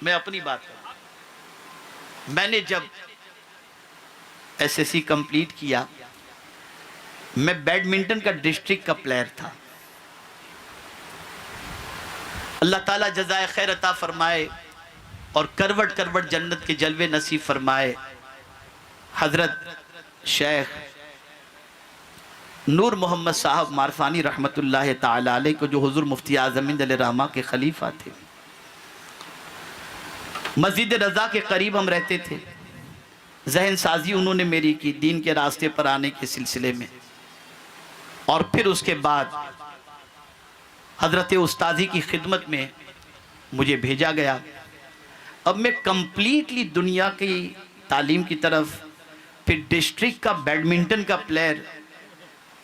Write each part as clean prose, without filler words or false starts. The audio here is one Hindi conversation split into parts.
मैं अपनी बात करूं, मैंने जब एसएससी कंप्लीट किया, मैं बैडमिंटन का डिस्ट्रिक्ट का प्लेयर था। अल्लाह ताला जज़ाए खैर अता फरमाए और करवट करवट जन्नत के जलवे नसीब फरमाए। हजरत शेख नूर मोहम्मद साहब मारफानी रहमतुल्लाह ताला अलैह को, जो हुजूर मुफ्ती आज़म हिंद रहमा के खलीफा थे, मस्जिद रज़ा के करीब हम रहते थे। जहन साजी उन्होंने मेरी की दीन के रास्ते पर आने के सिलसिले में, और फिर उसके बाद हजरत उस्तादी की खिदमत में मुझे भेजा गया। अब मैं कंप्लीटली दुनिया की तालीम की तरफ, फिर डिस्ट्रिक्ट का बैडमिंटन का प्लेयर,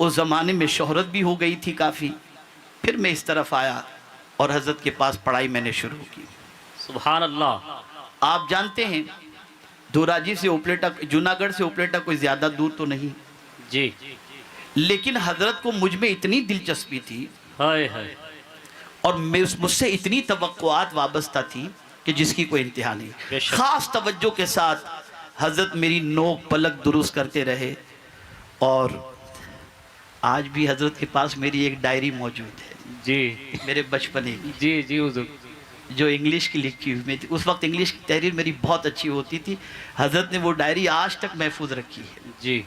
उस ज़माने में शोहरत भी हो गई थी काफ़ी। फिर मैं इस तरफ आया और हजरत के पास पढ़ाई मैंने शुरू की। सुभान अल्लाह। आप जानते हैं धोराजी से उपलेटा, जूनागढ़ से उपलेटा कोई ज़्यादा दूर तो नहीं जी, लेकिन हजरत को मुझ में इतनी दिलचस्पी थी, हाय हाय, और मुझसे इतनी तवक्कुआत वाबस्ता थी कि जिसकी कोई इंतहा नहीं। ख़ास तवज्जो के साथ हजरत मेरी नोक पलक दुरुस्त करते रहे। और आज भी हजरत के पास मेरी एक डायरी मौजूद है जी, मेरे बचपने की, जी जी हुजूर, जो इंग्लिश की लिखी हुई थी। उस वक्त इंग्लिश की तहरीर मेरी बहुत अच्छी होती थी। हजरत ने वो डायरी आज तक महफूज रखी है। जी,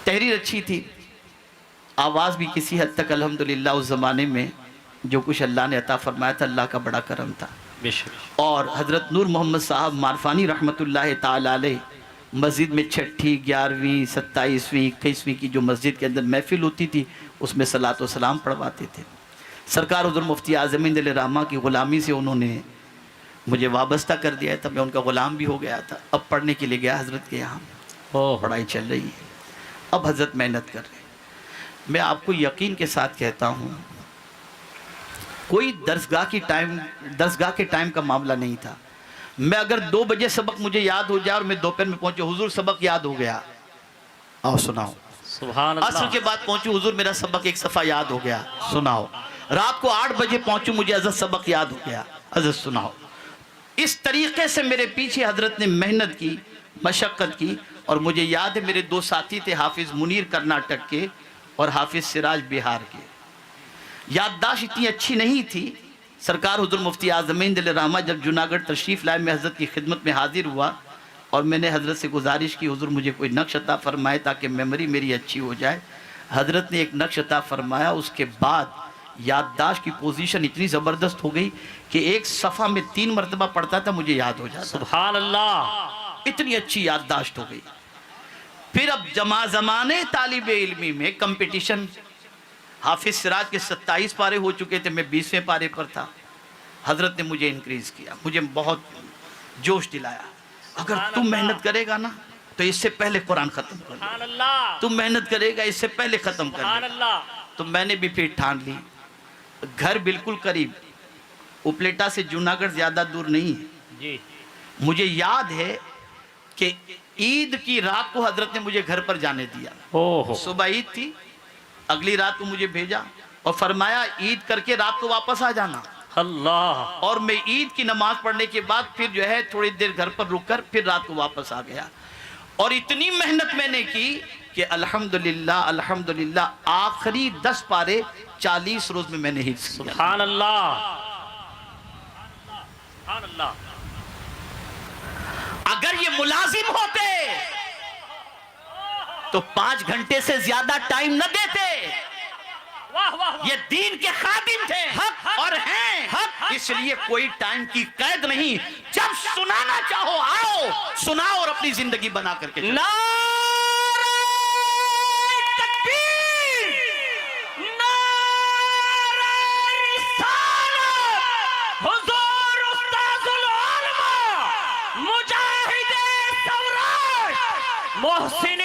तहरीर अच्छी थी, आवाज़ भी किसी हद तक अल्हम्दुलिल्लाह उस ज़माने में जो कुछ अल्लाह ने अता फरमाया था, अल्लाह का बड़ा करम था। बेशक। और हज़रत नूर मोहम्मद साहब मारफानी रहमतुल्लाह ताला अलैह मस्जिद में 6ठी 11वीं 27वीं 21वीं की जो मस्जिद के अंदर महफिल होती थी, उसमें सलात व सलाम पढ़वाते थे। सरकार हुज़ूर मुफ्ती आज़म हिंद रहमा की ग़ुलामी से उन्होंने मुझे वाबस्ता कर दिया था। मैं उनका ग़ुलाम भी हो गया था। अब पढ़ने के लिए गया हज़रत के यहाँ, पढ़ाई चल रही है। अब हज़रत मेहनत कर रहे हैं। मैं आपको यकीन के साथ कहता हूँ, कोई दरसगाह के टाइम का मामला नहीं था। मैं अगर 2 बजे सबक मुझे याद हो जाए और मैं दोपहर में पहुंचे, हुजूर सबक याद हो गया, आओ सुनाओ। सुभान अल्लाह। असर के बाद पहुंचूं, हुजूर मेरा सबक एक सफ़ा याद हो गया, सुनाओ। रात को 8 बजे पहुंचूं, मुझे हज़रत सबक याद हो गया, हज़रत सुनाओ। इस तरीके से मेरे पीछे हज़रत ने मेहनत की, मशक्क़त की। और मुझे याद है मेरे 2 साथी थे, हाफिज़ मुनीर कर्नाटक के और हाफिज़ सिराज बिहार के। याददाश्त इतनी अच्छी नहीं थी। सरकार हुज़ूर मुफ्ती आज़म हिंद रहमा जब जूनागढ़ तशरीफ़ लाए, मैं हज़रत की खिदमत में हाजिर हुआ और मैंने हज़रत से गुजारिश की, हुज़ूर मुझे कोई नक्श अता फरमाए ताकि मेमोरी मेरी अच्छी हो जाए। हज़रत ने एक नक्श अता फरमाया। उसके बाद याददाश्त की पोजीशन इतनी ज़बरदस्त हो गई कि एक सफ़ा में 3 मरतबा पढ़ता था, मुझे याद हो जाता। सुभान अल्लाह। इतनी अच्छी याददाश्त हो गई। फिर अब ज़माने तालिब इल्मी में कंपटीशन, हाफिज़ सिराज के 27 पारे हो चुके थे, मैं 20वें पारे पर था। हज़रत ने मुझे इंक्रीज़ किया, मुझे बहुत जोश दिलाया। अगर तुम मेहनत करेगा ना तो इससे पहले कुरान ख़त्म कर ले, तुम मेहनत करेगा इससे पहले ख़त्म कर ले। तो मैंने भी फिर ठान ली। घर बिल्कुल करीब, उपलेटा से जूनागढ़ ज़्यादा दूर नहीं है जी। मुझे याद है कि ईद की रात को हज़रत ने मुझे घर पर जाने दिया। ओहो। सुबह ईद थी, अगली रात को मुझे भेजा और फरमाया ईद करके रात को वापस आ जाना। अल्लाह। और मैं ईद की नमाज पढ़ने के बाद फिर जो है थोड़ी देर घर पर रुककर फिर रात को वापस आ गया। और इतनी मेहनत मैंने की कि अल्हम्दुलिल्लाह अल्हम्दुलिल्लाह आखिरी 10 पारे 40 रोज में मैंने हिफ्ज़ किया। सुभान अल्लाह। सुभान अल्लाह। अगर ये मुलाजिम होते तो 5 घंटे से ज्यादा टाइम न देते। ये दीन के खादिम थे और हैं, इसलिए कोई टाइम की कैद नहीं। जब सुनाना चाहो आओ, सुनाओ और अपनी जिंदगी बना करके चलो। नारे तकबीर, नारे रिसालत, हुजूर उस्ताजुल उलमा, मुजाहिदे सौराष्ट, मोहसिन